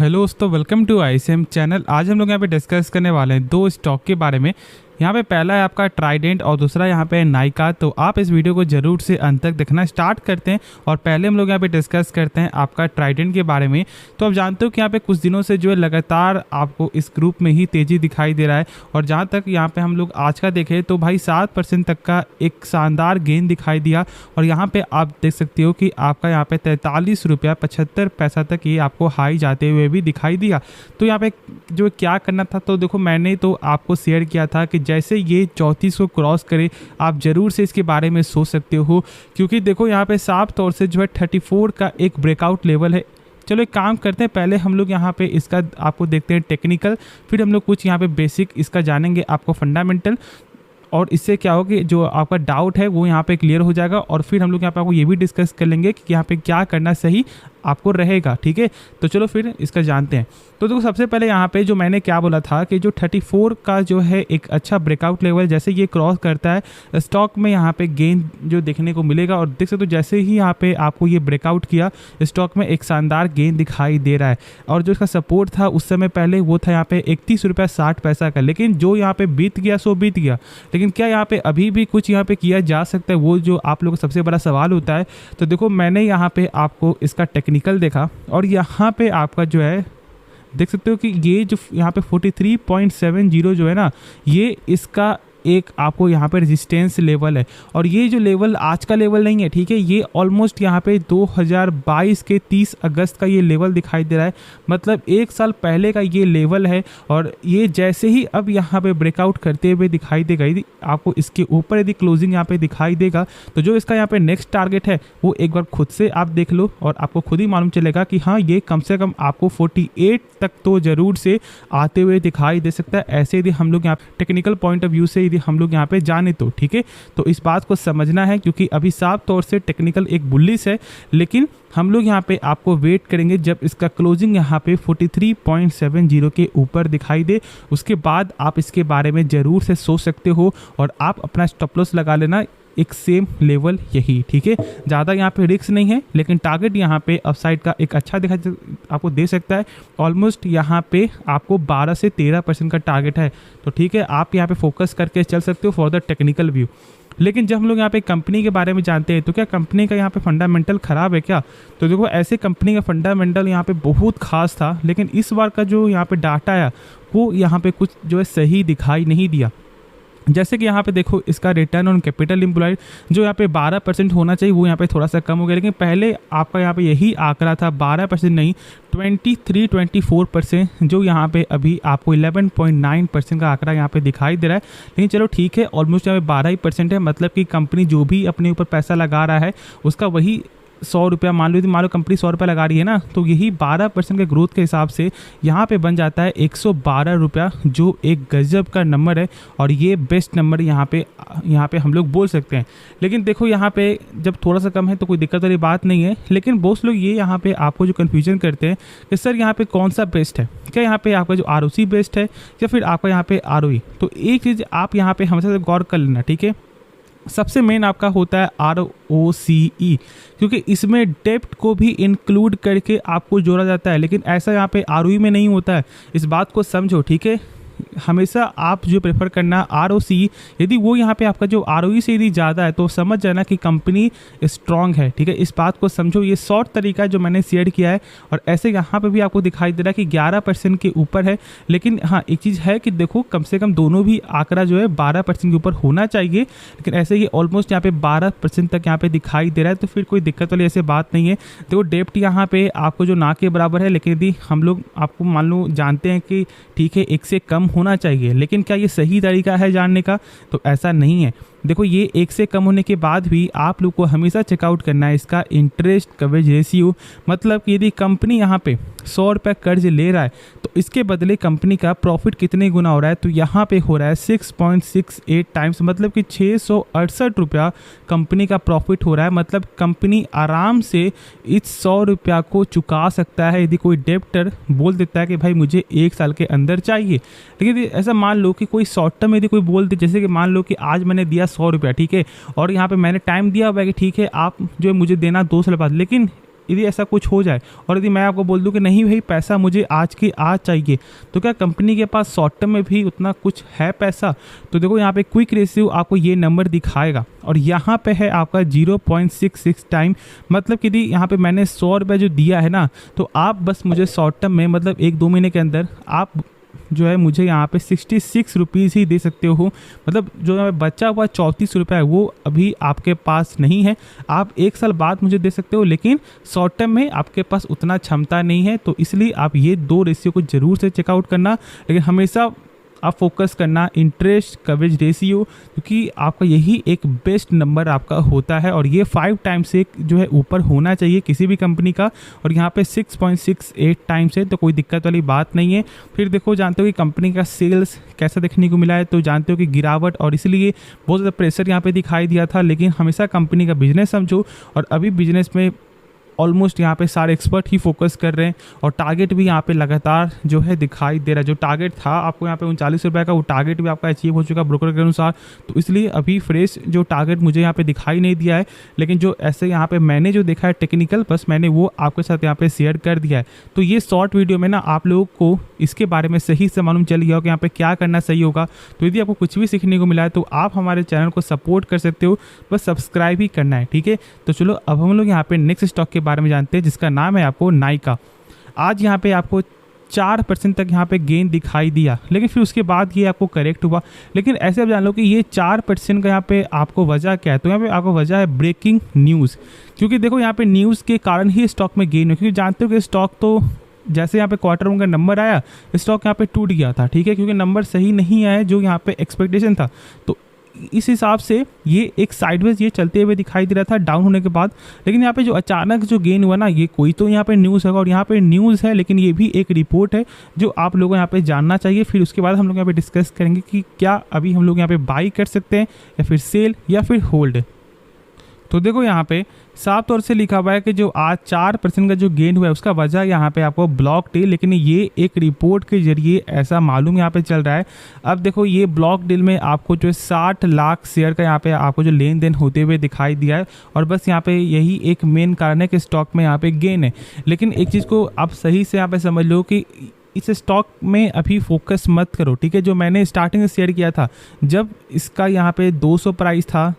Hello दोस्तों, welcome to ICM channel. आज हम लोग यहाँ पे डिस्कस करने वाले हैं दो स्टॉक के बारे में। यहाँ पे पहला है आपका ट्राइडेंट और दूसरा यहाँ पे है नाइका। तो आप इस वीडियो को जरूर से अंत तक देखना। स्टार्ट करते हैं और पहले हम लोग यहाँ पे डिस्कस करते हैं आपका ट्राइडेंट के बारे में। तो आप जानते हो कि यहाँ पे कुछ दिनों से जो है लगातार आपको इस ग्रुप में ही तेज़ी दिखाई दे रहा है। और जहाँ तक यहाँ पे हम लोग आज का देखें तो भाई 7% तक का एक शानदार गेन दिखाई दिया। और यहाँ पे आप देख सकते हो कि आपका यहाँ पे 43 रुपया 75 पैसा तक ये आपको हाई जाते हुए भी दिखाई दिया। तो यहाँ पे जो क्या करना था, तो देखो मैंने तो आपको शेयर किया था कि जैसे ये 34 को क्रॉस करे आप ज़रूर से इसके बारे में सोच सकते हो, क्योंकि देखो यहाँ पे साफ तौर से जो है 34 का एक ब्रेकआउट लेवल है। चलो एक काम करते हैं, पहले हम लोग यहाँ पे इसका आपको देखते हैं टेक्निकल, फिर हम लोग कुछ यहाँ पे बेसिक इसका जानेंगे आपको फंडामेंटल। और इससे क्या होगा कि जो आपका डाउट है वो यहाँ पे क्लियर हो जाएगा। और फिर हम लोग यहाँ पे आपको ये भी डिस्कस कर लेंगे कि यहाँ पे क्या करना सही आपको रहेगा। ठीक है, तो चलो फिर इसका जानते हैं। तो देखो सबसे पहले यहाँ पे जो मैंने क्या बोला था कि जो 34 का जो है एक अच्छा ब्रेकआउट लेवल जैसे ये क्रॉस करता है स्टॉक में यहाँ पे गेन जो देखने को मिलेगा। और देख सकते हो जैसे ही यहाँ पे आपको ये ब्रेकआउट किया स्टॉक में एक शानदार गेन दिखाई दे रहा है। और जो इसका सपोर्ट था उस समय पहले वो था यहाँ पे 31 रुपया 60 पैसा का, लेकिन जो यहाँ पे बीत गया सो बीत गया। लेकिन क्या यहाँ पे अभी भी कुछ यहाँ पे किया जा सकता है, वो जो आप लोगों का सबसे बड़ा सवाल होता है। तो देखो मैंने यहाँ पे आपको इसका टेक्निकल देखा और यहाँ पे आपका जो है देख सकते हो कि ये जो यहाँ पे 43.70 जो है ना, ये इसका एक आपको यहाँ पे रेजिस्टेंस लेवल है। और ये जो लेवल आज का लेवल नहीं है, ठीक है, ये ऑलमोस्ट यहाँ पे 2022 के 30 अगस्त का ये लेवल दिखाई दे रहा है। मतलब एक साल पहले का ये लेवल है। और ये जैसे ही अब यहाँ पे ब्रेकआउट करते हुए दिखाई देगा, यदि आपको इसके ऊपर यदि क्लोजिंग यहाँ पे दिखाई देगा तो जो इसका यहाँ पे नेक्स्ट टारगेट है वो एक बार खुद से आप देख लो और आपको खुद ही मालूम चलेगा कि हाँ ये कम से कम आपको 48 तक तो जरूर से आते हुए दिखाई दे सकता है। ऐसे यदि हम लोग यहाँ टेक्निकल पॉइंट ऑफ व्यू से यदि हम लोग यहाँ पे जाने तो ठीक है, तो इस बात को समझना है क्योंकि अभी साफ तौर से टेक्निकल एक बुलिश है। लेकिन हम लोग यहाँ पे आपको वेट करेंगे जब इसका क्लोजिंग यहाँ पे 43.70 के ऊपर दिखाई दे, उसके बाद आप इसके बारे में ज़रूर से सोच सकते हो। और आप अपना स्टॉप लॉस लगा लेना एक सेम लेवल यही, ठीक है। ज़्यादा यहाँ पे रिस्क नहीं है, लेकिन टारगेट यहाँ पे अपसाइड का एक अच्छा दिखा आपको दे सकता है। ऑलमोस्ट यहाँ पे आपको 12 से 13% का टारगेट है। तो ठीक है, आप यहाँ पे फोकस करके चल सकते हो फॉर द टेक्निकल व्यू। लेकिन जब हम लोग यहाँ पे कंपनी के बारे में जानते हैं तो क्या कंपनी का यहाँ पे फंडामेंटल ख़राब है क्या? तो देखो ऐसे कंपनी का फंडामेंटल यहाँ पे बहुत खास था, लेकिन इस बार का जो यहाँ पे डाटा आया वो यहाँ पे कुछ जो है सही दिखाई नहीं दिया। जैसे कि यहाँ पे देखो इसका रिटर्न ऑन कैपिटल एम्प्लॉयड जो यहाँ पे 12% होना चाहिए वो यहाँ पे थोड़ा सा कम हो गया। लेकिन पहले आपका यहाँ पे यही आंकड़ा था 12% नहीं 23-24%, जो यहाँ पे अभी आपको 11.9% का आंकड़ा यहाँ पे दिखाई दे रहा है। लेकिन चलो ठीक है, ऑलमोस्ट यहाँ पे 12% है। मतलब कि कंपनी जो भी अपने ऊपर पैसा लगा रहा है उसका वही 100 रुपया मान लो कंपनी 100 रुपया लगा रही है ना, तो यही 12% के ग्रोथ के हिसाब से यहाँ पे बन जाता है 112 रुपया, जो एक गजब का नंबर है। और ये बेस्ट नंबर यहाँ पे हम लोग बोल सकते हैं। लेकिन देखो यहाँ पे जब थोड़ा सा कम है तो कोई दिक्कत वाली बात नहीं है। लेकिन बहुत लोग ये यहाँ पे आपको जो कन्फ्यूजन करते हैं कि सर यहाँ पे कौन सा बेस्ट है, क्या यहाँ पे आपका जो ROC बेस्ट है या फिर आपका यहाँ पे ROE। तो एक चीज़ आप यहाँ पे हमेशा से गौर कर लेना, ठीक है। सबसे मेन आपका होता है ROCE, क्योंकि इसमें डेप्ट को भी इंक्लूड करके आपको जोड़ा जाता है। लेकिन ऐसा यहाँ पे ROE में नहीं होता है, इस बात को समझो, ठीक है। हमेशा आप जो प्रेफर करना ROCE, यदि वो यहाँ पे आपका जो ROE से यदि ज़्यादा है तो समझ जाना कि कंपनी स्ट्रांग है, ठीक है। इस बात को समझो, ये शॉर्ट तरीका जो मैंने शेयर किया है। और ऐसे यहाँ पे भी आपको दिखाई दे रहा है कि 11% के ऊपर है। लेकिन हाँ एक चीज़ है कि देखो कम से कम दोनों भी आंकड़ा जो है 12% के ऊपर होना चाहिए। लेकिन ऐसे ही ऑलमोस्ट यहाँ पे 12% तक यहाँ पे दिखाई दे रहा है, तो फिर कोई दिक्कत वाली ऐसे बात नहीं है। देखो डेप्ट यहाँ पे आपको जो ना के बराबर है, लेकिन यदि हम लोग आपको मान लो जानते हैं कि ठीक है एक से कम होना चाहिए, लेकिन क्या ये सही तरीका है जानने का? तो ऐसा नहीं है। देखो ये एक से कम होने के बाद भी आप लोग को हमेशा चेकआउट करना है इसका इंटरेस्ट कवरेज रेशियो। मतलब कि यदि कंपनी यहाँ पे 100 रुपये कर्ज ले रहा है तो इसके बदले कंपनी का प्रॉफिट कितने गुना हो रहा है, तो यहाँ पे हो रहा है 6.68 टाइम्स। मतलब कि 668 रुपया कंपनी का प्रॉफिट हो रहा है। मतलब कंपनी आराम से इस 100 रुपया को चुका सकता है यदि कोई डेप्टर बोल देता है कि भाई मुझे 1 साल के अंदर चाहिए। लेकिन ऐसा मान लो कि कोई शॉर्ट टर्म यदि कोई बोल दे, जैसे कि मान लो कि आज मैंने दिया 100 रुपया, ठीक है, और यहाँ पे मैंने टाइम दिया हुआ है कि ठीक है आप जो है मुझे देना 2 साल बाद, लेकिन यदि ऐसा कुछ हो जाए और यदि मैं आपको बोल दूं कि नहीं भाई पैसा मुझे आज के आज चाहिए, तो क्या कंपनी के पास शॉर्ट टर्म में भी उतना कुछ है पैसा? तो देखो यहाँ पे क्विक रेशियो आपको ये नंबर दिखाएगा और यहाँ पे है आपका 0.66 टाइम। मतलब कि यदि यहाँ पे मैंने 100 रुपये जो दिया है ना, तो आप बस मुझे शॉर्ट टर्म में मतलब 1-2 महीने के अंदर आप जो है मुझे यहाँ पे 66 रुपीज़ ही दे सकते हो। मतलब जो बचा हुआ 34 रुपये है वो अभी आपके पास नहीं है, आप 1 साल बाद मुझे दे सकते हो, लेकिन शॉर्ट टर्म में आपके पास उतना क्षमता नहीं है। तो इसलिए आप ये 2 रेशियो को ज़रूर से चेकआउट करना, लेकिन हमेशा आप फोकस करना इंटरेस्ट कवरेज रेशियो, क्योंकि आपका यही एक बेस्ट नंबर आपका होता है और ये 5 टाइम से जो है ऊपर होना चाहिए किसी भी कंपनी का, और यहाँ पे 6.68 टाइम्स है, तो कोई दिक्कत वाली बात नहीं है। फिर देखो जानते हो कि कंपनी का सेल्स कैसा देखने को मिला है, तो जानते हो कि गिरावट और इसलिए बहुत ज़्यादा प्रेशर यहाँ पे दिखाई दिया था। लेकिन हमेशा कंपनी का बिजनेस समझो, और अभी बिजनेस में ऑलमोस्ट यहाँ पे सारे एक्सपर्ट ही फोकस कर रहे हैं और टारगेट भी यहाँ पे लगातार जो है दिखाई दे रहा है। जो टारगेट था आपको यहाँ पे 39 रुपये का, वो टारगेट भी आपका अचीव हो चुका ब्रोकर के अनुसार। तो इसलिए अभी फ्रेश जो टारगेट मुझे यहाँ पे दिखाई नहीं दिया है, लेकिन जो ऐसे यहाँ पे मैंने जो देखा है टेक्निकल, बस मैंने वो आपके साथ यहाँ पे शेयर कर दिया है। तो ये शॉर्ट वीडियो में ना आप लोगों को इसके बारे में सही से मालूम चल गया हो कि यहाँ पे क्या करना सही होगा। तो यदि आपको कुछ भी सीखने को मिला है तो आप हमारे चैनल को सपोर्ट कर सकते हो, बस सब्सक्राइब ही करना है, ठीक है। तो चलो अब हम लोग यहाँ पे नेक्स्ट स्टॉक के बारे में जानते हैं, जिसका नाम है आपको नाइका। आज यहाँ पे आपको 4% तक यहाँ पे गेन दिखाई दिया, लेकिन फिर उसके बाद ये आपको करेक्ट हुआ। लेकिन ऐसे आप जान लो कि ये 4% का यहाँ पे आपको वजह क्या है, तो यहाँ पे आपको वजह है ब्रेकिंग न्यूज़। क्योंकि देखो यहाँ पे न्यूज़ के कारण ही स्टॉक में गेन हो, क्योंकि जानते हो कि स्टॉक तो जैसे यहाँ पे क्वार्टर वन का नंबर आया, स्टॉक यहाँ पे टूट गया था, ठीक है, क्योंकि नंबर सही नहीं आया जो यहाँ पे एक्सपेक्टेशन था। तो इस हिसाब से ये एक साइडवेज ये चलते हुए दिखाई दे रहा था डाउन होने के बाद। लेकिन यहाँ पे जो अचानक जो गेन हुआ ना, ये कोई तो यहाँ पे न्यूज़ होगा, और यहाँ पे न्यूज़ है लेकिन ये भी एक रिपोर्ट है जो आप लोगों को यहाँ पे जानना चाहिए। फिर उसके बाद हम लोग यहाँ पे डिस्कस करेंगे कि क्या अभी हम लोग यहाँ पे बाई कर सकते हैं या फिर सेल या फिर होल्ड। तो देखो यहाँ पे साफ तौर से लिखा हुआ है कि जो आज 4% का जो गेन हुआ है उसका वजह यहाँ पे आपको ब्लॉक डील, लेकिन ये एक रिपोर्ट के जरिए ऐसा मालूम यहाँ पे चल रहा है। अब देखो ये ब्लॉक डील में आपको जो 60 लाख शेयर का यहाँ पे आपको जो लेन देन होते हुए दिखाई दिया है, और बस यहाँ पे यही एक मेन कारण है कि स्टॉक में यहाँ पे गेन है। लेकिन एक चीज़ को आप सही से यहाँ पे समझ लो कि इस स्टॉक में अभी फोकस मत करो, ठीक है। जो मैंने स्टार्टिंग में शेयर किया था, जब इसका यहाँ पे 200 प्राइस था,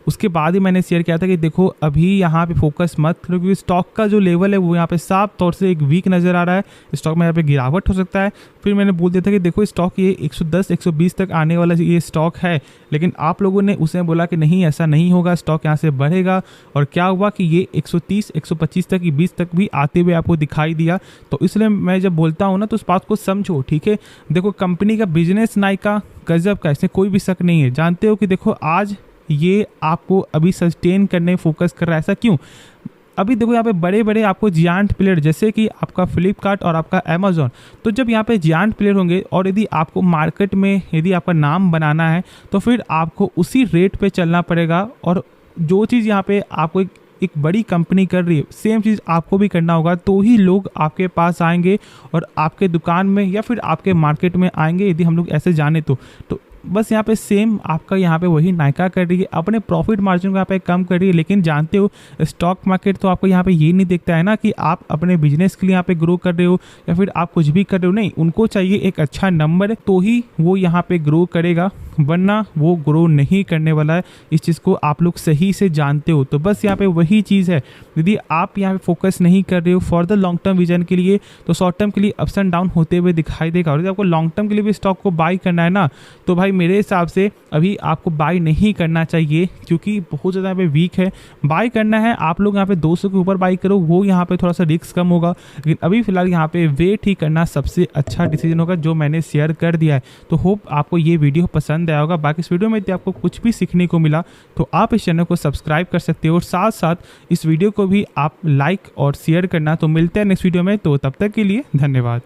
उसके बाद ही मैंने शेयर किया था कि देखो अभी यहाँ पे फोकस मत करो, क्योंकि स्टॉक का जो लेवल है वो यहाँ पे साफ तौर से एक वीक नज़र आ रहा है। स्टॉक में यहाँ पे गिरावट हो सकता है। फिर मैंने बोल दिया था कि देखो स्टॉक ये 110-120 तक आने वाला ये स्टॉक है, लेकिन आप लोगों ने उसे बोला कि नहीं ऐसा नहीं होगा, स्टॉक यहाँ से बढ़ेगा। और क्या हुआ कि ये 130-125 तक, 20 तक भी आते हुए आपको दिखाई दिया। तो इसलिए मैं जब बोलता हूँ ना तो उस बात को समझो, ठीक है। देखो कंपनी का बिजनेस नाइका गजब का, इसमें कोई भी शक नहीं है। जानते हो कि देखो आज ये आपको अभी सस्टेन करने फोकस कर रहा है। ऐसा क्यों? अभी देखो यहाँ पे बड़े बड़े आपको जियांट प्लेयर जैसे कि आपका फ्लिपकार्ट और आपका अमेजोन, तो जब यहाँ पे जियांट प्लेयर होंगे और यदि आपको मार्केट में यदि आपका नाम बनाना है तो फिर आपको उसी रेट पे चलना पड़ेगा। और जो चीज़ यहाँ पे आपको एक बड़ी कंपनी कर रही है, सेम चीज़ आपको भी करना होगा, तो ही लोग आपके पास आएंगे और आपके दुकान में या फिर आपके मार्केट में आएंगे, यदि हम लोग ऐसे जाने तो बस यहाँ पे सेम आपका यहाँ पे वही नाइका कर रही है, अपने प्रॉफिट मार्जिन को यहाँ पे कम कर रही है। लेकिन जानते हो स्टॉक मार्केट तो आपको यहाँ पे ये नहीं देखता है ना कि आप अपने बिजनेस के लिए यहाँ पे ग्रो कर रहे हो या फिर आप कुछ भी कर रहे हो, नहीं, उनको चाहिए एक अच्छा नंबर तो ही वो यहाँ पे ग्रो करेगा, वरना वो ग्रो नहीं करने वाला है। इस चीज़ को आप लोग सही से जानते हो। तो बस यहाँ पे वही चीज़ है, यदि आप यहाँ पे फोकस नहीं कर रहे हो for the long term vision के लिए, तो शॉर्ट टर्म के लिए अप्स एंड डाउन होते हुए दिखाई देगा। और यदि आपको लॉन्ग टर्म के लिए भी स्टॉक को बाई करना है ना, तो भाई मेरे हिसाब से अभी आपको बाई नहीं करना चाहिए, क्योंकि बहुत ज़्यादा यहाँ पे वीक है। बाई करना है आप लोग यहाँ पे 200 के ऊपर बाई करो, वो यहाँ पे थोड़ा सा रिस्क कम होगा। लेकिन अभी फिलहाल यहाँ पे वेट ही करना सबसे अच्छा डिसीजन होगा, जो मैंने शेयर कर दिया है। तो होप आपको ये वीडियो पसंद आया होगा। बाकी इस वीडियो में यदि आपको कुछ भी सीखने को मिला तो आप इस चैनल को सब्सक्राइब कर सकते हो, और साथ साथ इस वीडियो को भी आप लाइक और शेयर करना। तो मिलते हैं नेक्स्ट वीडियो में, तो तब तक के लिए धन्यवाद।